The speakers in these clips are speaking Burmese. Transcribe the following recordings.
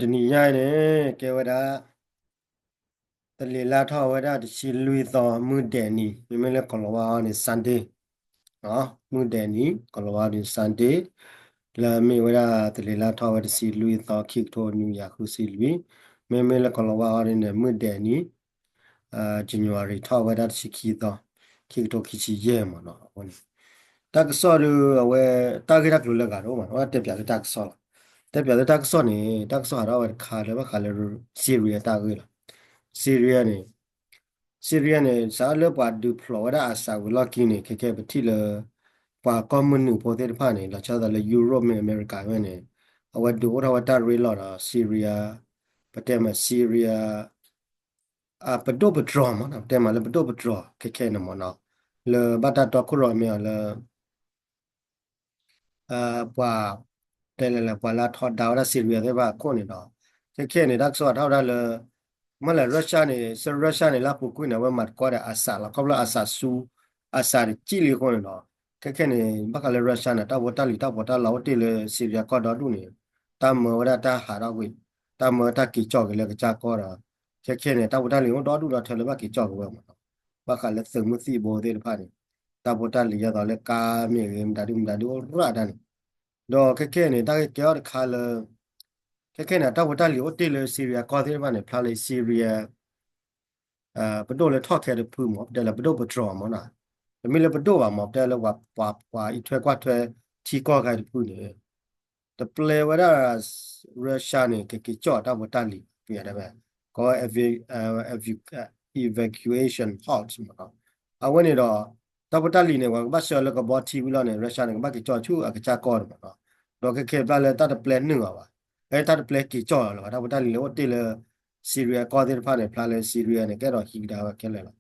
ဒီနေ့ရိုင်းနေကဲဝဒါတလီလာထောဝဒါတချီလူသောမှုတဲ့နီမိမလဲကလောဝါနေစန်ဒေးနော်မှုတဲ့နီကလောဝါနေစန်ဒေးလာမေဝဒါတလီလာထောဝဒါစီလူသောခိကတိုနူယာခုစီလူမိမလဲကလောဝါနေမှုတဲ့နီဇန်နဝါရီထောဝဒါချီခီသောခိကတိုခိချီရဲမနော်ဝန်တက်ဆော်ရဝဲတာဂိရက်လူလကတော့မနော်တက်ပြတက်ဆော်တက်ပြတက်ဆော်နေတက်ဆော်ရဝခါလေဘခါလေစီရီယာတာဂိလာซีเรียเนี่ยซีเรียเนี่ยสารเลปว่าดูฟลอริดาอาซาวุลกินเนี่ยแค่ไปที่เลยว่าคอมมูนิโปรเทศผ่านเนี่ยเราชอบแต่ละยุโรปเนี่ยอเมริกาเนี่ยเอาไว้ดูว่าตาเรียลอ่ะซีเรียประเทศมาซีเรียประตูปตรอมั้งนะประเทศมาเลยประตูปตรอแค่นั้นมั้งเนาะเลยบัตรตัวคุรอเมียเลย ว่าแต่ละว่าละทอดดาวละซีเรียได้ว่าคนนี่เนาะแค่นี่ดักสอดเท่าได้เลยเมื่อไหร่รัสเซียนี่สรัสเซียนี่ละปุ๊กเนี่ยว่ามัดก็ได้อาสาละเขาละอาสาสู้อาสาจิลิคนนี่เนาะแค่นี่บักเลยรัสเซียเนี่ยตาบอตาลีตาบอตาเราที่เลยซีเรียก็ดอดูนี่ตามเมื่อว่าตาหาเราวิตามเมื่อตากี่จอกเลยก็จาก็ละแค่นี่ตาบอตาลีก็ดอดูเราเธอเลยว่ากี่จอกก็ว่ามันบักเลยสมุทรสีโบเดลพานี่ตาบอตาลีจะตอนเลยกาเมียมดาดูรัวดัน တော့ခက်နေတကကြောခါလခက်နေတော့ဝတလီအိုတေလစီရီယာကောသေးဘာနေဖလာလေစီရီယာဘဒိုလေထောက်ခဲတဲ့ဖူးမော်တယ်လဘဒိုပထရမောနာမီလေဘဒိုဝါမော်တယ်လဝပွာဤထွဲကွာထွဲချီကောခိုင်ဖူးနေတပလေဝရရုရှားနေကကြောတော့ဝတလီပြရတယ်ပဲကော evacuation halt မော်အဝနေတော့တပတလီနေကဘာရှောလကဘောတီဘူးလို့နေရုရှားနေကဘာကကြောချူအကကြကောတယ်မော်တော့ခဲပလာလေတတ်ပလန်နင်းပါတတ်ပလက်ကြီးကြော်လာတော့တလီလို့တေလซีเรียก็ได้ผ่านในพลาเลซีเรียเนี่ยแกเราฮิกดาวแค่เลยล่ะ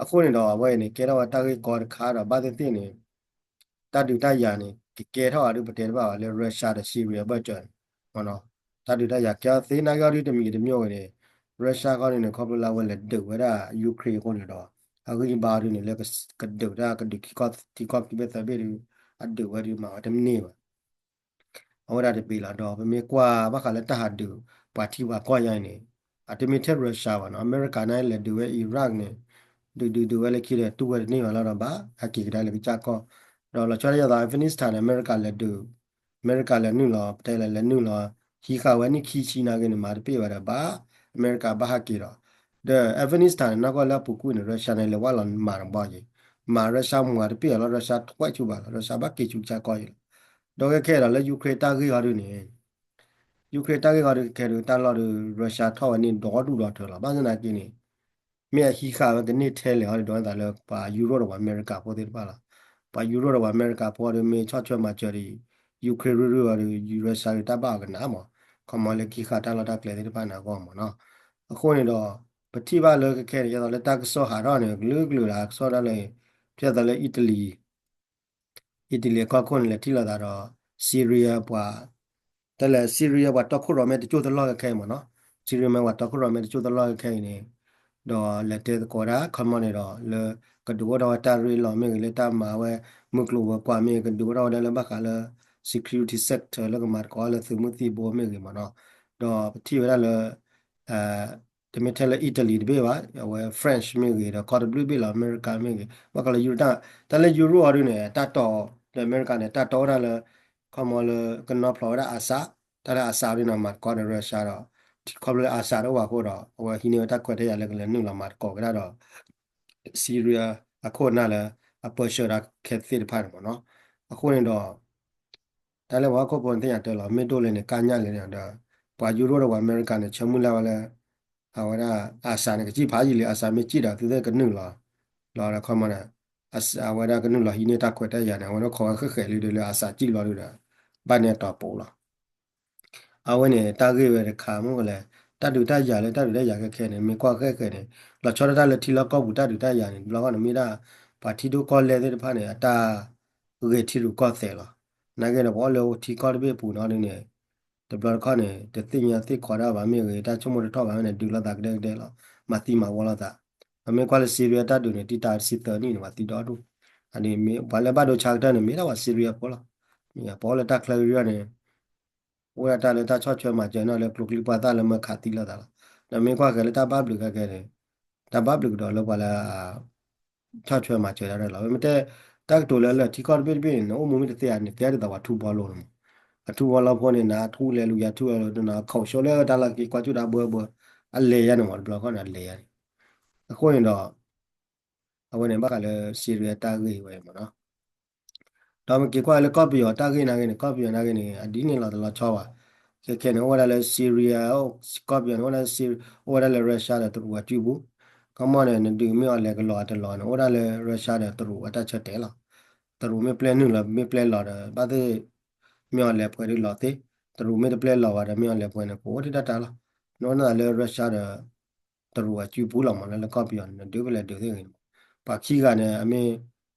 အခုနေတော့ဝဲနေကဲတော့တာကြီးကောခါတော့ဘာတဲ့တင်နေတတူတရနေကဲတော့အရပတဲ့ဘာလဲရုရှားတဲ့ซีเรียပဲကြော်ဟောနော်တတူတရကဲသေးနာကြရီတမီတမျိုးနေရုရှားကနေခေါပလာဝဲလက်ဒဝဲတာယူကရိန်းကိုနေတော့အခုဘာရင်းနေလဲကဒူတာကဒူကီကောပြတဲ့ဘေးအဒူဝဲဒီမှာတမနေပါawara de pila do me kwa ba kala ta hadu party wa ko yan ne ultimate russia wa no america na le du we iraq ne du we le ki de tu we ni wa la ba aki da le cha ko do la chwa ya da afghanistan america le du america le nu lo te le nu lo hi ka we ni ki chi na ke ne ma de pe wa da ba america ba ha ki do the afghanistan na ko la pu ku ne russia ne le wa la ma ba ji ma russia mu wa de pe la russia twai chu ba la russia ba ki chu cha ko yi တော့ခဲ့တာလဲယူကရိန်းတာကြီးဟာတို့နေယူကရိန်းတာကြီးဟာတို့ခဲတို့တာလာတို့ရုရှားထောက်အနေတော့တူတော့ထော်လာဘာစနာကင်းနေမြက်ဟီခါကနေထဲလေဟာတို့တာလဲပါယူရိုတော့အမေရိကပေါ်တယ်ပါလားပါယူရိုတော့အမေရိကပေါ်တယ်မေချော့ချွတ်မှာကြရီယူကရိန်းတို့ဟာတို့ရုရှားတပ်ပါကနာမခမလေခိခါတာလာတာကလေတဲ့ပါနာကောမနော်အခုနေတော့ပတိပါလဲခဲရတော့လဲတက်ဆောဟာတော့နေဂလူလာဆောတော့လဲပြတ်တယ်လဲအီတလီ อิตาลีก็คนเลยที่เราดารอซีเรียกว่าแต่ละซีเรียว่าตะคุรอเมตจูตลอดแค่หมดเนาะซีเรียมันว่าตะคุรอเมตจูตลอดแค่นี่ดอเลเตก็ราคอมมอนนี่ดอเลก็ดูว่าเราตารีลอเมเลยตามมาเว้มึกลัวกว่าเมก็ดูเราได้แล้วบักละ security sector แล้วก็มาก็เลยสมมุติโบเมกมาเนาะดอที่เวลาเลยเอ่อแต่ไม่ใช่ละอิตาลีเบ้ว่าเว้เฟรนช์เมกดอคอร์ดบลูเบ้ละอเมริกาเมกว่าก็เลยยูโรแต่ละยูโรอะดูเนี่ยตาต่อ the American နဲ့တတ်တော်ရလဲခမလကနောဖလော်ဒါအစာတရအစာရင်းမှာကောရရရှာတော့ခေါပလအစာတော့ဝါကိုတော့ဟိုဟီနေတက်ခွက်တဲ့ရလဲကလည်းနုလာမှာကောကြတော့စီးရီးယားအခုနာလဲအပေါ်ရှရာခက်သစ်ဖားတယ်နော်အခုနေတော့ဒါလည်းဝါကောပွန်တဲ့ရတယ်လို့မင်းတို့လည်းကာညလည်းတော့ပွာယူရိုတော့အမေရိကန်နဲ့ချမှုလာလဲဟာဝရအစာနဲ့ကြည့်ဖားကြီးလေအစာမကြည့်တာသူတဲ့ကနုလာခမနဲ့အဝရကနုလာဟီနေတာခွက်တဲ့ရတယ်ဝရခေါ်ခက်ခဲလေးတွေလည်းအစာကြည့်လို့တာဘာနဲ့တော့ပို့လာအဝနေတာကြီးပဲခါမှုလည်းတတူတရလဲတတူတရခက်ခဲနေမကွာခက်ခဲနေလာချောရတာလည်းထီလောက်ကောက်ဘူးတတူတရနေလောကနမီတာပါတီတို့ကောလဲတဲ့ဖာနေအတာရေထီရူကောက်တယ်လားနာကေတော့ဘောလို့ထီကောက်တဲ့ပူနော်နေတဘလခနဲ့တသိညာသိခေါ်ရပါမြေကြီးတချုံမတော့ပါနဲ့ဒူလာတာကတဲ့လားမတိမဝလာတာအမေကွာလစီရီယာတတူနေတီတာစီတနီနေမှာတီတော်တို့အနေမေဘာလဲဘာတို့ချာတဲ့နေမေတော့စီရီယာပေါ်လာမြေပေါ်လာတက်ခလရီရနေ ဝရတာလေတာချော့ချွဲမှာကျန်တော့လေကလုကလီပါတာလေမခါတီလာတာလားဒါမင်းကွာကလေတာဘဘလူကကဲတယ်တာဘဘလူကတော့လောက်ပါလားချော့ချွဲမှာကျန်ရတယ်လားမတဲ့တက်တိုလဲလဲတီကော့ပြပြနော်မမီတဲ့ရနေတဲ့တော့ထူပေါ်လို့အထူပေါ်လောက်ဖို့နေတာထူလဲလူရထူရလို့တော့ခေါရှောလဲတာလာကီကွာချူတာဘောအလေရနော်ဘလောကနော်လေရအခုရင်တော့အဝင်နေဘကလည်းစီရီယတာကြီးပဲမနော်တော့မကေကွာလေကော့ပီရောတာကြီးနာကြီးနေကော့ပီနာကြီးနေအဒီနေလာတော့ချောပါကဲနော်ဝရလဲစီရီယာကော့ပီနော်ဝရစီဝရလဲရုရှားတဲ့သူကကြည့်ဘူးကမ္ဘာနဲ့ဒီမြော်လဲကလော်တယ်လော်နော်ဝရလဲရုရှားတဲ့သူကအတက်ချက်တယ်လားသူမေပလန်နူလားမေပလန်လော်တယ်ဘာတဲ့မြော်လဲပွဲရလော်တဲ့သူမေပလန်လော်ရတယ်မြော်လဲပွဲနေကိုတိတတာလားနော်နာလဲရုရှားတဲ့သူကကြည့်ဘူးလားမလဲကော့ပီနော်ဒီဘလဲဒီသေးတယ်ပါခီကနေအမေ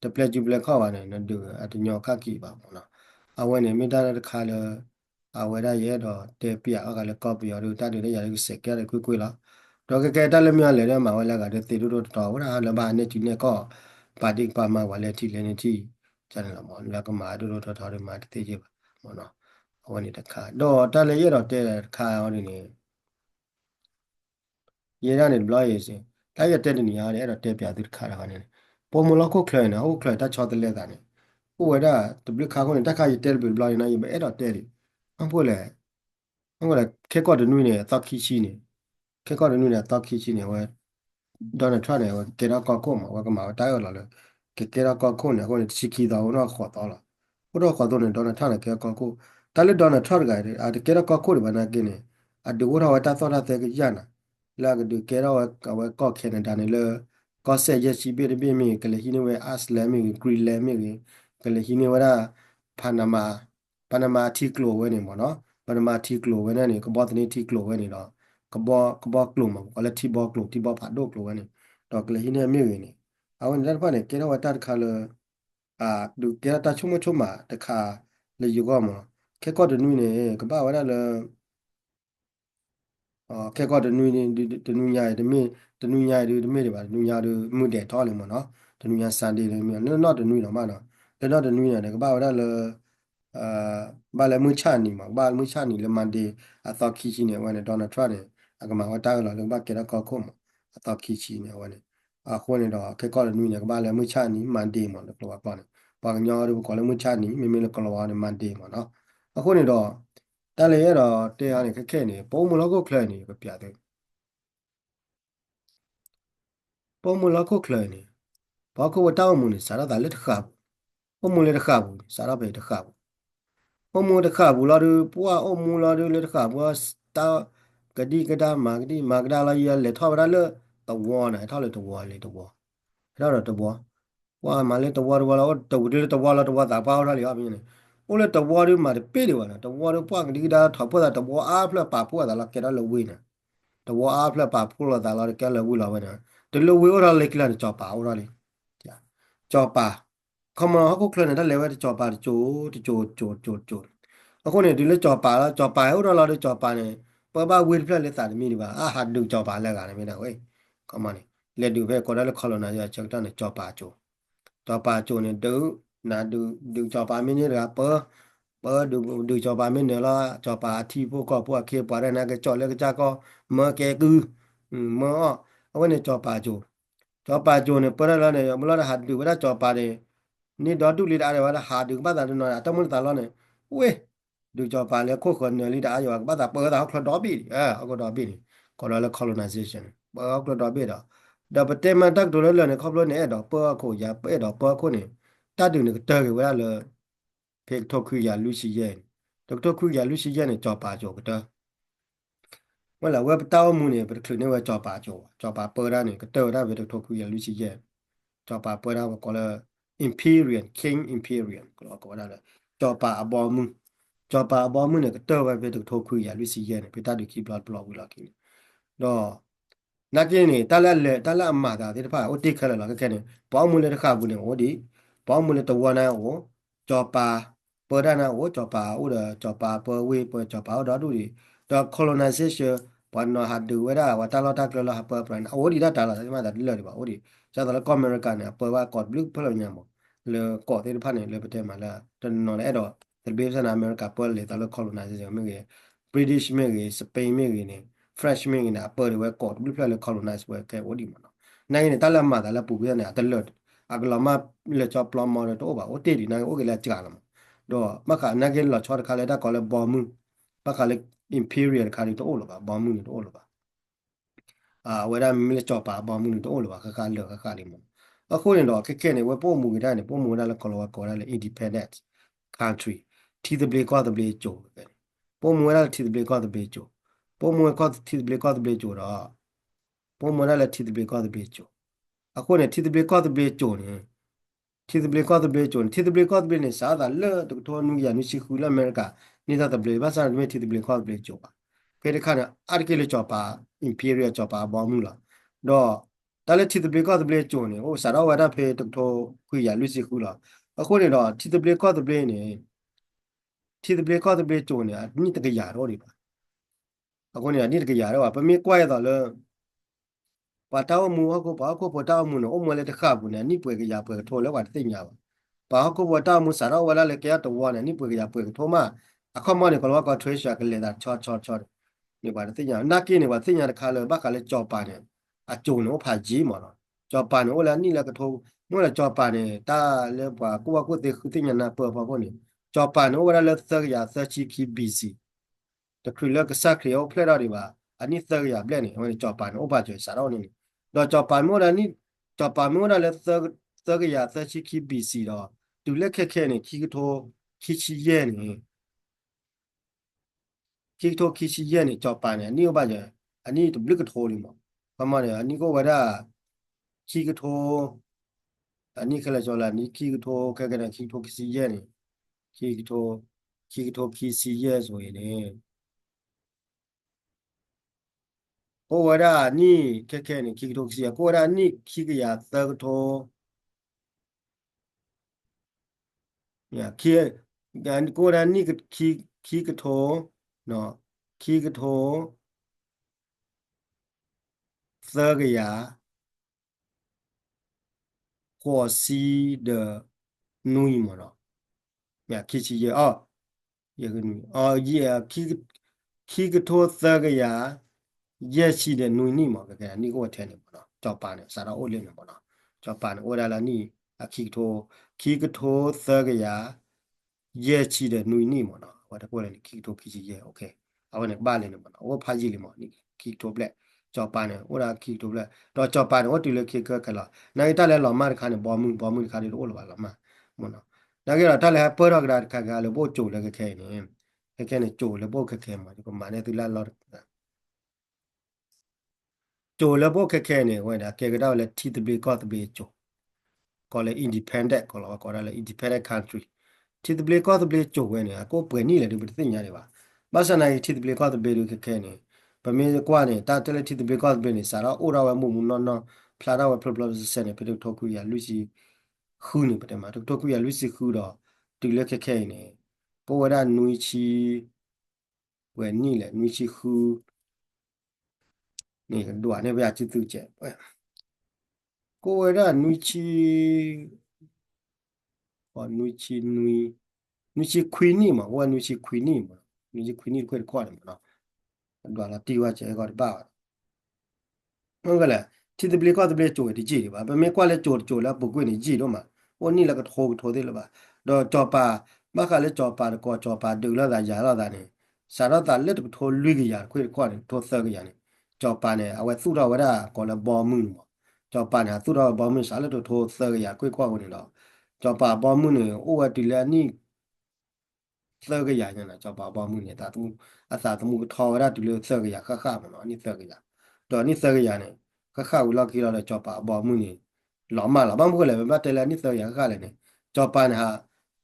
တပလက်ကျူပလက်ခောက်ပါနဲ့နော်ဒီအတညောခက်ကြီးပါမလားအဝဲနေမိတာတဲ့ခါလဲအဝဲရရဲ့တော့တေပြအောက်ကလည်းကော့ပီရောတတ်တယ်ရရစက်ကရကွကွလာတော့ကဲတက်လည်းမြလဲတဲ့မှာဝဲလာကတဲ့တေတို့တော်ဝရလဘာနဲ့ကျူနေကောပါတိပါမဝါလဲတီလည်းနေတီကျန်လာမောလကမာတို့တော်တော်တွေမှာတေးကြပါမောနော်အဝဲနေတခါတော့တက်လည်းရတော့တဲ့ခါရောနေရေရနေဘလို့ရေးစင်တိုက်ရတဲ့နေရတယ်အဲ့တော့တဲပြသူခါရကနေပေါ်မလို့ခုခလဲနေဟုတ်ခလဲတချောတဲ့လက်ကနေဟိုဝဒါတဘလခါကနေတက်ခါရတဲ့ဘလို့ရနေအဲ့တော့တဲ့တယ်အဖို့လေဟုတ်ကဲ့ခေကော့တနွေနေသခိရှိနေခေကော့တနွေနေသခိရှိနေဝဲဒေါ်နယ်ထရန့်နေဝဲကေရာကော့ကိုမှာဝဲကမှာတားရလာလေကေရာကော့ကိုနေဟိုချီခီတော်တော့ခေါ်တော့လာဟိုတော့ခေါ်တော့နေဒေါ်နယ်ထရန့်နေကေရာကော့ကိုတားလေဒေါ်နယ်ထရန့်ကအဲ့ကေရာကော့ကိုဘာနာကိနေအဒူဝရဝတာသောတာတဲ့ကြနာလာကဒူကေရာဝဝကော့ခဲနေတာနေလေကော့ဆက်ရရှိပြပြမီကလေးဟိနေဝဲအစလမ်မီဂရီလမ်မီကလေးဟိနေဝရပနာမာတီကလိုဝဲနေမနော်ပနာမာတီကလိုဝဲနေကဘောတနေတီကလိုဝဲနေတော့ကဘောကလိုမှာကလည်းတီဘောကလိုတီဘောဖာဒိုကလိုဝဲနေတော့ကလေးဟိနေမြေဝဲနေအဝန်ဒါဖာနေကေရာဝတာခါလအာဒူကေရာတာချုံမချုံမှာတခါလေယူကောမခေကော့တနွေနေကဘာဝရလဲခဲကောတနွေနေတနွေညာတမင်းတနွေညာတမင်းတွေပါတနွေညာတွေမှုတဲ့ထောက်လေမနော်တနွေညာစန်ဒေးတွေမြို့နော်တနွေတော့မနော်တနော်တနွေညာကဘာဝရလဲအာဘာလဲမှုချနီမှာဘာမှုချနီလေမန်ဒေအသောခီချီနေဝနဲ့ဒေါ်နယ်ထရန့်နေအကမှာဝတာလာလေဘာကေရကောခုမအသောခီချီနေဝနဲ့အခုနေတော့ခဲကောတနွေနေကဘာလဲမှုချနီမန်ဒေမှာလို့ပြောပါနဲ့ဘာညောတို့ကောလဲမှုချနီမိမိလေကလောဝါနေမန်ဒေမှာနော်အခုနေတော့တန်လေရတော့တရားနေခက်ခဲနေပုံမလောက်ကိုခလဲနေပြပြတဲ့ပုံမလောက်ကိုခလဲနေဘာကိုဝတောင်းမှုနေစားရတာလက်တခါပုံမလက်တခါဘူးစားရပဲတခါဘူးပုံမတခါဘူးလာดูปัวอมูလာดูလက်တခါปัวตากะดีกะดามากะดาလာရလက်ထောက်ရလက်တဝေါ်နေထောက်လက်တဝေါ်လေတဝေါ်အဲ့တော့တဝေါ်ဝါမလေးတဝါလာတဝဒီတဝါလာတဝါတာပါရလေအမင်းနေဟိုလေတဝါရမှာပြေးတယ်ဝါတဝါရပွားကဒီကဒါထောက်ပွားတာတဝါအားဖလက်ပါပွားတာလာကဲတော့လဝေးနေတဝါအားဖလက်ပါဖူလာတာလာကဲလဝေးလာဝဲနေတလဝေးရလေကလာကြောပါရလေကြောပါခမဟခုကလနေတလေဝဲကြောပါချိုအခုနေဒီလေကြောပါလားကြောပါဟိုတော့လာကြောပါနေပပဝေးဖလက်လက်တာမီနေပါအာဟာဒူကြောပါလက်ကလည်းမင်းတော့ဝေးခမနေလက်ဒူပဲကော်တယ်ခလနာရချက်တန်းကြောပါချိုကြောပါချိုနေဒူနာဒူကြောပါမင်းနေရပဒူကြောပါမင်းနေလားကြောပါအထီဖို့ကောဖို့ခေပါရနာကကြောလက်ကကြကောမကဲကူမောအဝနေကြောပါချိုကြောပါချိုနေပရလာနေမလားဟာဒူဝရကြောပါနေนี่ดอตุลีดาอะไรวะหาดึงบ้านตาหน่อยตะมุนตาล้อเนี่ยเว้ยดูจอปาเลยโคคนเนี่ยลีดาอยู่บ้านตาเปิดตาเขาคลอดอบีเอาก็ดอบีก็แล้ว colonization เปิดเขาคลอดอบีดอกดอกเต็มมันตักดูแล้วเนี่ยครอบครัวเนี่ยดอกเปิดโคยาเปิดดอกเปิดโคเนี่ยตาดึงเนี่ยเตอร์เวลาเลยเพกทอคือยาลุชิเยนดอกทอคือยาลุชิเยนเนี่ยจอปาโจก็เตอเมื่อไหร่ว่าเต้ามูเนี่ยเป็นคลื่นเนี่ยว่าจอปาเปิดได้เนี่ยก็เตอร์ได้เป็นดอกทอคือยาลุชิเยนจอปาเปิดได้ก็เลย Imperial King Imperial ก็ว่าได้จอปาอบอมึงจอปาอบอมึงเนี่ยก็เตอร์ไว้เป็นตัวโทคุยอย่าลุสิเยเนี่ยไปตัดดูคลิปบล็อกวิลากินดอนักเรียนนี่ตาละอำมาตาที่พ่าโอติขะละก็แค่นี้ป้อมมือเลยค่ะบุเนี่ยโอดีป้อมมือเลยตัวนะโอจอปาเปิดได้นะโอจอปาโอเดจอปาเปิดเวเปิดจอปาโอดอดูดิดอ colonization ปอนหัดดูไว้ได้ว่าตาเราตากเราเปิดปานโอดีได้ตาละใช่ไหมแต่ดิเลยดีป่ะโอดีจะตอนละก็อเมริกันเนี่ยเปิดว่ากอดบลึกเพื่อเราเนี่ยหมดเลยกอดที่พันเนี่ยเลยประเทศมาแล้วจนนอนแล้วดอกแต่ based in America Pearl le talo colonization me British me Spain me ne French me ne Pearl we ko bi pla le colonize we ke odi mo na ni tala ma tala pu bi ne atalot aglama le cho plum mo to ba o te di na o ke la cha la mo do maka na ke lo cho ka le da ko le bomb maka le imperial ka ni to o lo ba bomb ni to o lo ba เวลามีจอบป่าบอมุนตัวหรือว่าค่าเลือกค่าลิมอนก็คุยกันดอกแค่เนี่ยว่าพวกมูกันได้เนี่ยพวกมูนั่นแล้วก็เราก็ได้เลย independent country ที่จะเบลก็จะเบลโจกันพวกมูนั่นที่จะเบลก็จะเบลโจพวกมูก็ที่จะเบลก็จะเบลโจรอพวกมูนั่นแหละที่จะเบลก็จะเบลโจအခုနဲ့တီတပလကောတပလကြုံနေတီတပလကောတပလကြုံတီတပလကောတပလနဲ့စားတာလဲတတော်နူရနူရှိခူလာအမေရိကနေတာတပလဘာသာမဲတီတပလကောတပလကြုံပါဖဲတခါနဲ့အာရကလေးကြောပါ imperial ကြောပါဘောမှုလားတော့တလည်းတီတပလကောတပလကြုံနေဟိုစားတော့ဝရဖဲတတော်ခွေရလူရှိခူလားအခုနေတော့တီတပလကောတပလနဲ့တီတပလကောတပလကြုံနေအနိတကရတော့ဒီပါအခုနေအနိတကရတော့ပမေကွာရတော့လဲ ว่าเต้ามูเขาก็บอกเขาพอเต้ามูเนาะโอ้มัวเลยตะขาบุเนี่ยนี่ป่วยก็อย่าป่วยก็โทรแล้วว่าติญาบ่ป่าเขาก็ว่าเต้ามูสารวัตรเลยแกตัวเนี่ยนี่ป่วยก็อย่าป่วยก็โทรมาอะข้อมูลเนี่ยก็ว่าก็ treasure กันเลยนะช็อตนี่ว่าติญานักกินเนี่ยว่าติญาตะขาเลยบักก็เลยจอปาเนี่ยอะจูเนาะพาจีหมอเนาะจอปาเนี่ยโอ้แล้วนี่แล้วก็โทรเมื่อแล้วจอปาเนี่ยตาเลยว่ากูว่ากูติคือติญานะเปิดพอพวกนี้จอปาเนี่ยโอ้แล้วเซอร์ยาเซอร์ชีคีบีซีตะครุแล้วก็สักเรียวเพลดอดีว่าอันนี้เซอร์ยาเบลเนี่ยมันจอปาเนี่ยโอ้บาจ่อยสารเอานี่ တော့ကြော်ပိုင်မို့လားနိကြော်ပိုင်မို့လားလဲသကရသချိခိဘီစီတော့သူလက်ခက်ခဲနေခိကထောခိချီရဲ့နေခိကထောခိချီရဲ့နေကြော်ပိုင်နေအနိဥပကျအနိဘလကထောလီမပမာနေအနိကိုဝဒခိကထောအနိခလက်ကြော်လာနိခိကထောခက်ခဲနေခိကထောခိစီရဲ့နေခိကထောခိကထောခိစီရဲ့ဆိုရင်ねကိုဝဒနိခက်ခဲနေခိကထောခိစီကိုဝဒနိခိကရသကထော Yeah, dan ko dan ni ki ka tho no ki ka tho thơ ga ya ko si de nui mo no ya ki chi ye ye ga nui ye ki ka tho thơ ga ya ye chi de nui ni mo ga ni ko the ni mo no chao pa ne sa ra o le ni mo no chao pa ne o da la ni ki ka tho thơ ga ya ရဲ့ချီတဲ့နွေနေမနော်ဟောတပေါ်လေခီတိုခီချီရဲ့โอเคအဝနဲ့ပါလေမနော်ဟောဖာကြီးလေမနိခီတိုပလက်ကြော်ပါနေဟောရာခီတိုပလက်တော့ကြော်ပါနေဟောတူလေခီကကလာနိုင်တလည်းလော်မခါနေဘောမှုခါနေလို့လောပါလောမမနော်ဒါကြတော့တလည်းပေါ်တော့ကခါကလည်းပို့ကြိုလည်းခဲနေခဲနေကြိုလည်းပို့ခဲမှာဒီကမာနေတူလာလောကြိုလည်းပို့ခဲနေဟောဒါကေကတော့လည်းတီတဘီကောတဘီကြိုကောလည်း independent ကောလည်းကောလည်း independent country ทีตเบลก็ตเบลจบเว้ยเนี่ยก็เปิดนี่แหละดูเป็นสิ่งอย่างนี้ว่ะภาษาในทีตเบลก็ตเบลดูแค่เนี่ยประเมินกว่าเนี่ยตาเตลทีตเบลก็ตเบลเนี่ยสาระโอเราว่ามุมนอนพลาดว่า problem เส้นเนี่ยเป็นตัวคุยลุยซีคู่นี่ประเดี๋ยวมาตัวคุยลุยซีคู่ดอกดูเล็กแค่เนี่ยก็ว่าด้านนุยชีเว้ยนี่แหละนุยชีคู่นี่ดูอันนี้ไปอาจจะตื่นเจ็บก็ว่าด้านนุยชีนุยชีนุยชีควีนี่มาว่านุยชีควีนี่มานุยชีควีนี่ก็ควรมาเนาะดูอะไรตีว่าเจ๊ก็ได้บ้ามันก็แหละที่ตะเบลก็ตะเบลโจยที่จีดีป่ะเป็นไม่กว่าเลยโจแล้วปุกวยนี่จีด้วยมาวันนี้เราก็โทรได้แล้วป่ะดอจอปาบ้าก็เลยจอปาก็จอปาดูแล้วแต่ยาแล้วแต่เนี่ยสารตาเล็ดโทรลุยกันยาคุยกว่าเนี่ยโทรเซอร์กันยาเนี่ยจอปาเนี่ยเอาไว้สู้เราไว้ได้ก่อนละบอมือมาจอปาเนี่ยสู้เราบอมือสารเล็ดโทรเซอร์กันยาคุยกว่าคนนี้เราจอปาบอมือเนี่ยโอ้ว่าดีแล้วนี่ 色个眼睛呢，叫宝宝木呢，咱都啥都木掏了，对了，色个眼哈嘛喏，你色个眼，对，你色个眼呢，我老给了叫宝宝木呢，老妈不过来，把带来你色个眼了呢，叫爸呢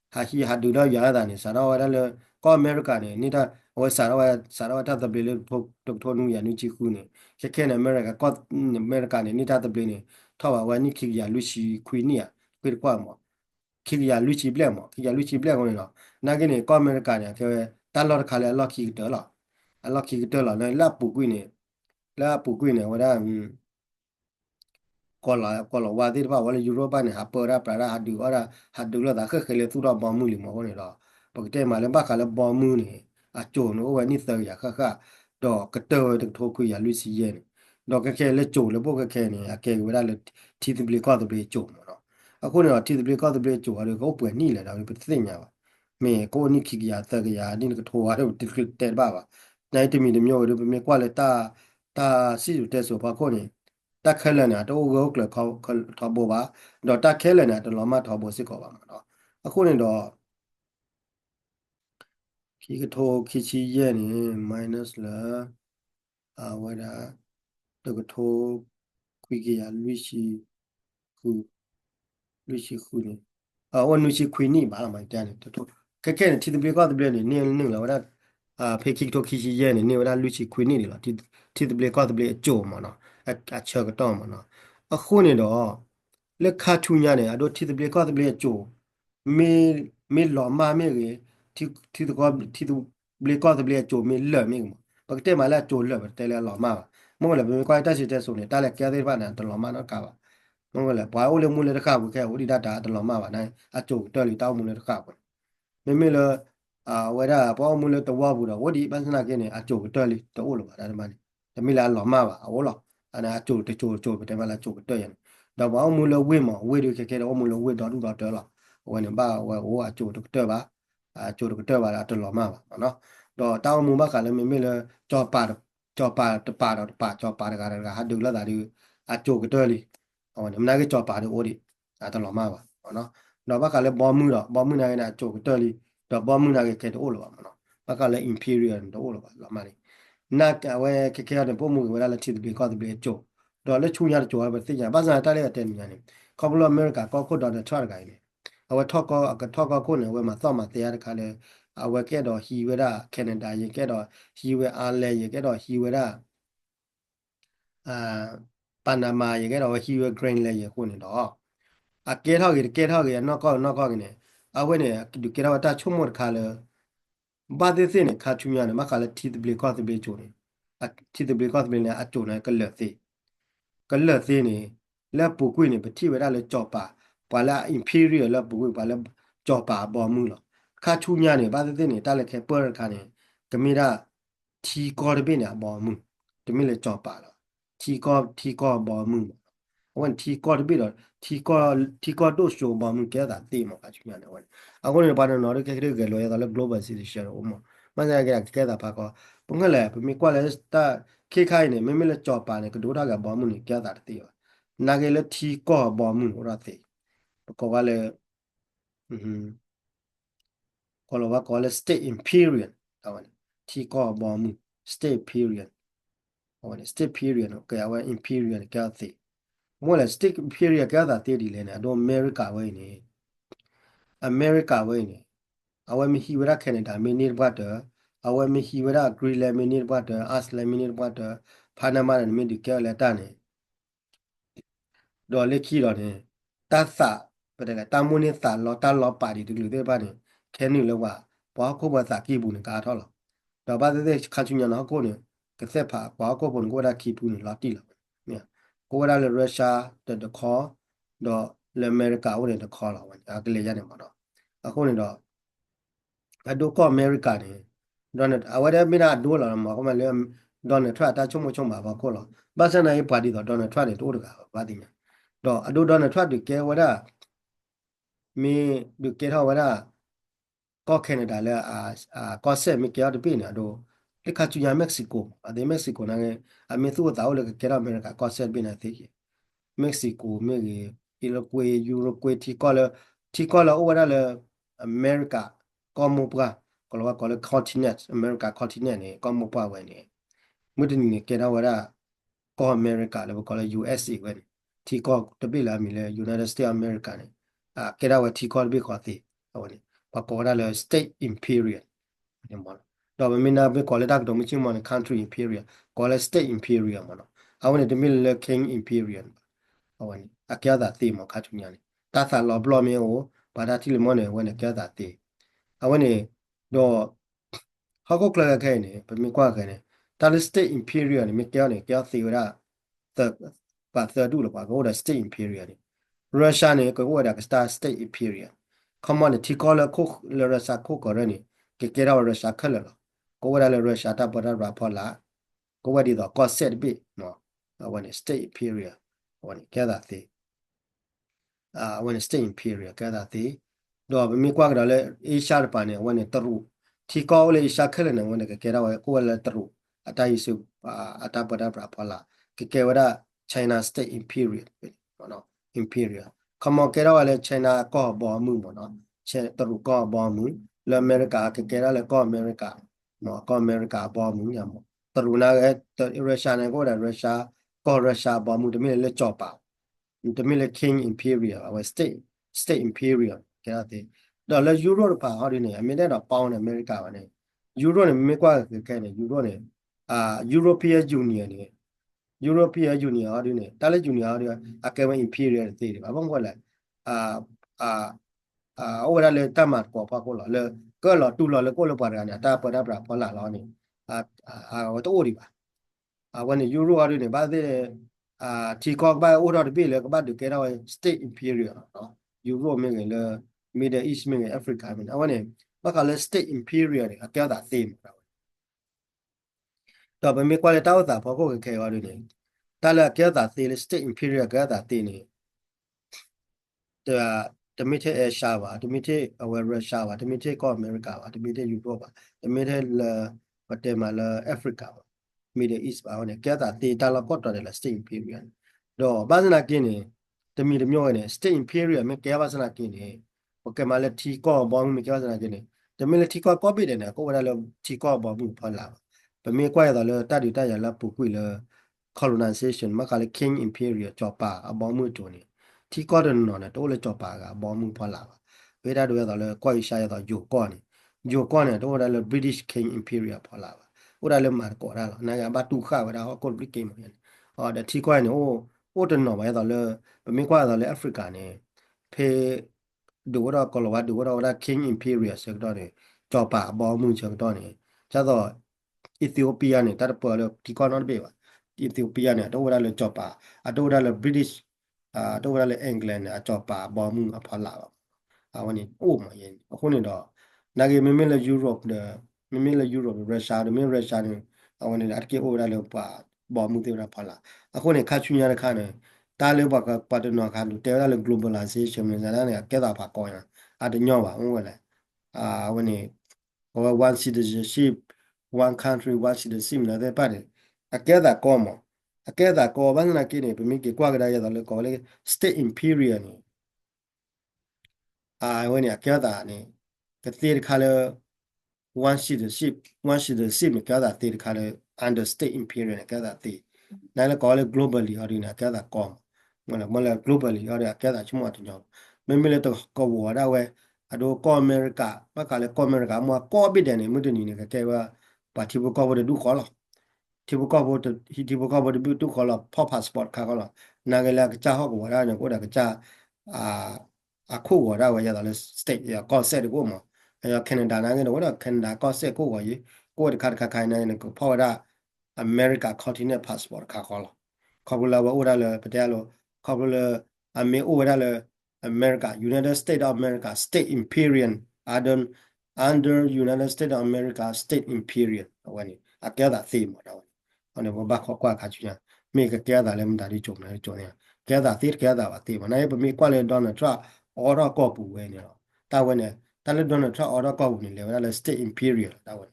还读到原来呢，啥到我那了，搞美国呢，你他我啥到我他这边的托农业你几乎呢，看呢美国搞美国呢，你他这边呢，他话我你去呀，律师亏你啊，亏的怪么？去呀，律师不来么？去呀，律师不来我呢。那个呢，搞美干呢，就打老卡来老起得了，老起得了，那不贵呢，我的过了话的话，我的 Europa 呢，还不然还丢了，还丢了，他去了，做到帮木里嘛，我呢了， ปกติมาแล้วบ้าขาแล้วบอมือนี่โจนโอ้วันนี้เตยค่ะดอกกระเตยถึงโทรคุยลุยซีเย็นดอกแค่เลยโจแล้วพวกแค่นี่แกเวลาเลยทีตบลีก็ตบลีโจเนาะအခုတော့ทีตบลีก็ตบลีโจอะไรก็เปิดนี่แหละเราเป็นสิ่งอย่างว่าเมย์ก็นี่ขี้ยาเตยยานี่ก็โทรอะไรติดเต็มบ้าว่ะในที่มีเดียวเดี๋ยวเมย์กว่าเลยตาสิอยู่แต่สุภาพคนนี้ตาแค่เลยเนี่ยตัวก็เกลือเขาทอบัวดอกตาแค่เลยเนี่ยตัวเรามาทอบัวสิก่อนเนาะအခုနေတော့ခီကထိုခီချီရဲ့နေ minus လာဝါဒတကထိုခွေကရလွိရှိခုလွိရှိခုနေဝန်လွိရှိခွေနေဘာမှမတန်းနေတထိုကဲနေတီတပြေကတပြေနေနေလာဝါဒဖေခီထိုခီချီရဲ့နေဝါဒလွိရှိခွေနေလာတီတပြေကတပြေအကျိုးမနော်ချောကတော့မနော်အခုနေတော့လက်ခါထူညာနေအတို့တီတပြေကတပြေအကျိုးမေမေလော်မာမေရေတီတီတကောတီတပြေကတပြေအကျိုးမေလဲမေပကတဲ့မှာလဲကျိုးလဲတဲလဲလော်မာမဟုတ်လည်းဘယ်ကွာတက်စီတဲ့ဆိုနေတားလဲကဲသေးပါနဲ့တလော်မာတော့ကပါမဟုတ်လည်းဘာအိုလေမူလေတခါဘူးခဲဟိုဒီဒတာတလော်မာပါနိုင်အကျိုးတော်လီတောင်းမူလေတခါဘူးမေမေလဝဲတာပေါ်မူလေတဝဘူးတော့ဝဒီပန်းစနာကင်းနေအကျိုးတော်လီတော့လို့ပါဒါမှမတမီလာလော်မာပါဟိုလောအဲ့အကျိုးတချို့ပဲတယ်မလားကျိုးတော်ရင်တော့ဘောမူလေဝိမဝိဒီခဲတော့မူလေဝိတော့တော်လားဝဲနေပါဝဲဟိုအကျိုးတော်ပါအကျိုးတော်ပါလားတလော်မာပါနော်တော့တောင်းမူဘကလည်းမေမေလေကြောပါကြောပါတပါတော့ပါကြောပါတကားဟာဒူလာတာဒီအကျိုးကတော့လီဟောနမနာကကြောပါတော့အိုဒီတလော်မှာပါနော်တော့ဘကလည်းဘောမှုတော့ဘောမှုနာကအကျိုးကတော့လီတော့ဘောမှုနာကဲတော့လို့ပါမနော်ဘကလည်း imperial တော့လို့ပါလော်မှာလီနာကဝဲခဲတဲ့ပုံမှုဝဲလာချစ်ပြီးကောက်ပြီးကျိုးတော့လက်ချူရတဲ့ကျိုးပဲသိကြဘာသာတားတဲ့တဲ့မြန်နေကော်ပလိုအမေရိကကောက်ခုတ်တော့တဲ့ try ကိုင်းနေအဝဲထောက်ကိုနေဝဲမှာသော့မှာတရားတခါလဲအဝဲကဲတော့ဟီဝဲတာကနေဒါရေကဲတော့ဟီဝဲအားလဲရေကဲတော့ဟီဝဲတာအာပနာမာရေကတော့ဟီဝဲဂရိန်းလဲရေခုနေတော့ကဲထောက်ကြီးနောက်ကောက်နေအဝဲနေဒီကဲတော့တာချုံမတ်ခါလဲဘာတဲ့စင်းခါချူမြာနေမခါလဲတီတဘလကောတဘလချိုနေတီတဘလကောတဘလနဲ့အချိုနေကလဲသေးနေလက်ပူကွေနေပတိဝဲတာလဲကြော့ပါလာ imperial လက်ပူကွေပါလဲကြော့ပါပေါ်မှုလို့ခါချူမြာနေဘာတဲ့စင်းနေတားလဲခဲပွဲခါနေကမီရာတီကော်ရဘင်းနေပေါ်မှုတမီလဲကြော့ပါလားทีก็บอมึงวันทีก็တပိတော့ทีก็တို့ရှိုးဘမှုကဲတာတိမကချူညာနေวันအခုနေပါတော့နော်ကဲကဲလောရတာလဲ global citizen ဥမမဆိုင်ကဲတာပါကောပုံကလည်းပမီကွာလဲတာခေခိုင်းနေမမလဲကြော်ပါနေကဒိုတာကဘမှုနေကဲတာတိရောနာကလေးทีก็บမှုဟိုရတိကောကလည်းကောလောကကောလည်း state imperial တော့ทีก็บမှု state period state period ကဲဝဲ imperial ကဲတိမလဲ state period ကဲတာတိဒီလဲနေတော့ America ဝဲနေ America ဝဲနေအဝဲမီဟီဝရ Canada မီနီဘတ်တအဝဲမီဟီဝရ Greenland မီနီဘတ်တ Iceland မီနီဘတ်တ Panama နဲ့မီဒီကဲလဲတာနေတော့လက်ခီတော့နေတတ်စာပတဲ့တာမွနေစာလောတာလောပါဒီဒီလူတွေပါနေခဲနေလောကဘောခုဘစာကိဘူးနေကာထော်လောတော့ဘာတဲ့ခါချူညာနော်ကိုနေကသက်ဖာဘောခုဘုန်ကိုဒါကိဘူးနေလာတိလောเนี่ยကိုဒါလေရုရှားတဲ့ခေါ်တော့လေအမေရိကဦးတဲ့ခေါ်လာဝင်ဒါကလေးရတယ်မှာတော့အခုနေတော့အဒိုကောအမေရိကနေဒေါ်နယ်အဝဲမီနာဒိုလာမှာကမလေဒေါ်နယ်ထရတာချုံမချုံပါဘာခေါ်လို့ဘာစနိုင်ပါတီတော့ဒေါ်နယ်ထရနေတိုးတကဘာတိညာတော့အဒိုဒေါ်နယ်ထရဒီကဲဝဒါမီဒီကဲထောဝဒါကောကနေဒါလဲကောဆက်မီကဲတပိနေတော့လေခါချူညာမက္ကဆီကိုမက္ကဆီကိုနာငယ်အမေသူ့တောက်လေကဲရအမေရိကကောဆက်ပိနေသေးကြီးမက္ကဆီကိုမြေအီလိုကွေယူရိုကွေတီကောလအိုဝဒါလေအမေရိကကောမပွားကောလောကောလေ continent America continent နေကောမပွားဝဲနေမြတ်နေကဲတော့ဝဒါကော America လေကောလေ USA ဝဲနေတီကောတပိလာမီလေ United States America နေကဲတော့ဝတီကောတပိကောတိဟောနေပကောဒါလေ state imperial နေမတော့မင်းနာဘကောလေတက်တော့မချင်းမန် country imperial ကောလေ state imperial မနော်အဝင်ဒီမီလေ king imperial ဟောနေအကျတာတိမခါချူညာနေတာသာလောဘလောမင်းကိုဘာသာတိလမနေဝဲနေကျတာတိအဝင်နေတော့ဟောက်ကောကလခဲနေပမီကွာခဲနေတာလ state imperial နေမကျနေကျစီဝရသပါသဒူလပါကောဒါ state imperial နေရုရှားနေကောဒါ star state imperial common ti ko le ko le rasa ko ko re ni ke ra rasa khale lo ko wa le rasa ta pa ra pho la ko wa di do ko set bi no when state period when ke da ti when state period ke da ti do mi kwa ga le asia pa ne when tru ti ko le asia khale ne when ke ra wa ko le tru ata yi su ata pa ra pho la ke wa da China state imperial no imperial ခမောကဲတော့လည်း China ကောဘောမှုပေါ့နော်ချက်တူကောဘောမှုလဲအမေရိကကဲတော့လည်းကောအမေရိကနော်ကောအမေရိကဘောမှုညမို့တူနာကရုရှားနဲ့ကိုတယ်ရုရှားကောရုရှားဘောမှုတမီလည်းကြော့ပါတမီလည်း King Imperial ဝ State Imperial ကဲတော့လည်းယူရိုပါဟောဒီနေအမေနဲ့တော့ပေါင်းတယ်အမေရိကပါနေယူရိုနဲ့မေကွာကဲနေယူရိုနဲ့European Union နဲ့ European Union ဟောဒီနေတာလည်း Union ဟောဒီအကဲမ Imperial တည်တယ်ဘာမှမဟုတ်လဲ啊我那里干嘛过跑过了，了个了多了了过了把人家打不打不跑来了呢，我都的吧，วันนี้ยูโรอะไรเนี่ยบ้านที่ที่กอกบ้านอุดรปีเลยก็บ้านเดียวกันเรา state imperial เนาะยูโรไม่เงินเลย Middle East ไม่เงินแอฟริกามันวันนี้บ้านก็เลย state imperial เนี่ยแก้วตาตีมเราต่อไปมีความเลต้าตาพอก็แค่ว่าด้วยเนี่ยแต่ละแก้วตาตีเลย state imperial แก้วตาตีเนี่ย the mitte Asia ပါ the mitte Russia ပါ the mitte ก็อเมริกาပါ the mitte ယူโรปပါ the mitte ပတ်တယ်မှာလဲ Africa ပါ Middle East ပါဟိုနေကဲတာတေတာလကော့တော်တယ်လဲ State Imperial တော့ဘာစနာကင်းနေတမီတမျိုးနေ State Imperial မကဲဘာစနာကင်းနေโอเคမှာလဲထီကောဘောင်းမကဲဘာစနာကင်းနေတမီလဲထီကောကောပိတယ်နေကိုဝရလဲထီကောဘောင်းဖလာပမေကွာရတော့လဲတတ်တရလဲပူကွေလဲ colonization မကလဲ King Imperial ကြောပါအဘောင်းမှုတူနေที่ก็เดินนอนเนี่ยตัวเลยจอบปากอะบอมึงพอหลับเวลาดูแล้วเลยก้อยชายต่ออยู่ก้อนอยู่ก้อนเนี่ยตัวเราเลย British King Imperial พอหลับตัวเราเลยมาก่อนแล้วนะอย่างบ้านตู้ข้าวเวลาเขากดบริเกมเหมือนกันแต่ที่ก้อยเนี่ยโอ้เดินนอนไว้ต่อเลยไม่กว่าต่อเลยแอฟริกาเนี่ยเพดูว่าเราก็รู้ว่าดูว่าเราได้ King Imperial เชิงต่อเนี่ยจอบปากบอมึงเชิงต่อเนี่ยจะต่ออิธิโอเปียเนี่ยแต่เปิดเลยที่ก้อนนั่นเองว่าอิธิโอเปียเนี่ยตัวเราเลยจอบปากตัวเราเลย British ตัวเราเลยอังกฤษเนี่ยจอบป่าบอมึงอพอลาวันนี้โอ้มาเย็นคนนี้ดอกนักไม่เลยยุโรปเนี่ยไม่เลยยุโรปรัสเซียเนี่ยไม่รัสเซียเนี่ยวันนี้อาร์เกโอเราเลยป่าบอมึงเท่าไรพอละคนนี้ข้าชุนยาเนี่ยข้าเนี่ยตาเลยบอกกับปัตตนอข้าดูเท่าไรเลย globalization เนี่ยนั่นเนี่ยแก่ตาผักก้อยนะอาจจะย่อว่าว่าเลยวันนี้one citizenship one country one citizenship นะแต่ป่ะเนี่ยแก่ตาก้อมအကဲတာကောဘာနာကိနေပမိကေကွာကရရတော့လေကောလေ state imperial နေဝနေအကဲတာနေကတိရခါလေ one sheet the ship ကဲတာတိရခါလေ under state imperial ကဲတာတိနိုင်လေကောလေ globally ဟောဒီနာကဲတာကောမလဲ globally ဟောဒီကဲတာချုံမတင်ကြောမလေတော့ကောဝရဝဲအဒိုကောအမေရိကဘကလေကောအမေရိကမကောဘိတယ်နေမွတ်တနီနေကဲဝပါတီဘကောဝဒဒူခေါ်လာที่บุกบดที่บุกบดบิวตุขอละพ่อพาสปอร์ตค่ะก็ละนางเละก็จะฮอกว่าได้เนี่ยก็ได้ก็จะอ่าคู่ว่าได้ว่าอย่าตอนสเตทอย่าก็เซตกูมั้งอย่าแคนาดานั่งเนี่ยว่าแคนาดาก็เซตกูว่ายี่กูได้คัดคัดเนี่ยก็เพราะว่าได้อเมริกาคอนติเนนต์พาสปอร์ตค่ะก็ละขอบคุณแล้วว่าอุดาเลยประเทศเราขอบคุณเลยอเมริกาอุดาเลยอเมริกา United States of America State Imperial under United States of America State Imperial วันนี้อาเกี่ยวกับธีมหมดแล้วอันนี้ว่าบ้าข้อกว่าขาดจุนมีก็แก้ได้เลยมันได้จบเลยจบเนี่ยแก้ได้ที่แก้ได้ว่าที่มันนั่นเป็นมีกว่าเลยโดนทรัพย์ออร์ก็ปูเว้ยเนี่ยแต่วันเนี่ยแต่เลยโดนทรัพย์ออร์ก็ปูนี่เลยว่าเลย state imperial แต่วัน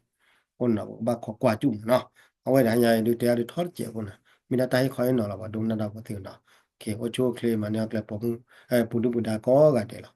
คนเราบ้าข้อกว่าจุ่มเนาะเอาไว้ได้ยังดูแต่ดูทอดเจ็บคนน่ะมีนาตาให้คอยนอนเราว่าดูนั่นเราก็ถึงเนาะโอเคโอโชเคลมันเนี่ยกลับผมปุถุปุดาก็กันเดี๋ยว